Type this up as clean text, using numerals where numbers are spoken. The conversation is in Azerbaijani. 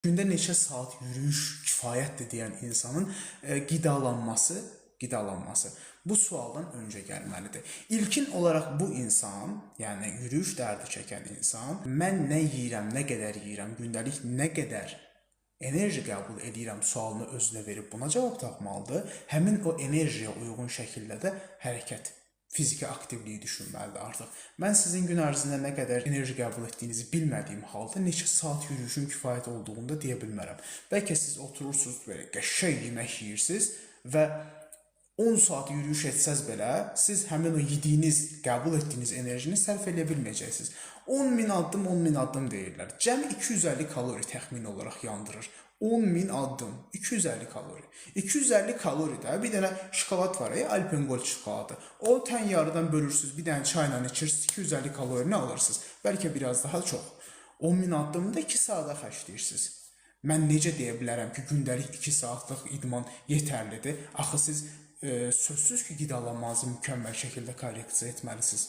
Gündə neçə saat yürüyüş kifayətdir deyən insanın qidalanması bu sualdan öncə gəlməlidir. İlkin olaraq bu insan, yəni yürüyüş dərdi çəkən insan, mən nə yeyirəm, nə qədər yeyirəm, gündəlik nə qədər enerji qəbul edirəm sualını özünə verib buna cavab tapmalıdır. Həmin o enerjiyə uyğun şəkildə də hərəkət, fiziki aktivliyi düşünməlidir artıq. Mən sizin gün ərzində nə qədər enerji qəbul etdiyinizi bilmədiyim halda neçə saat yürüyüşün kifayət olduğunu da deyə bilmərəm. Bəlkə siz oturursunuz belə qəşəng yemək yeyirsiniz və 10 saat yürüyüş etsəz belə siz həmin o yediyiniz, qəbul etdiyiniz enerjini sərf edə bilməyəcəksiniz. 10.000 addım, 10.000 addım deyirlər. Cəmi 250 kalori təxmin olaraq yandırır. 10.000 addım, 250 kalori. 250 kaloridə bir dənə şokolad var, Alpengol şokoladı. O tən yarıdan bölürsünüz, bir dənə çayla içirsiniz, 250 kalorini alırsınız. Bəlkə biraz daha çox. 10.000 addımda 2 saata xərcləyirsiniz. Mən necə deyə bilərəm ki, gündəlik 2 saatlıq idman yetərlidir? Axı siz sözsüz ki, qidalanmanızı mükəmməl şəkildə korreksiya etməlisiniz.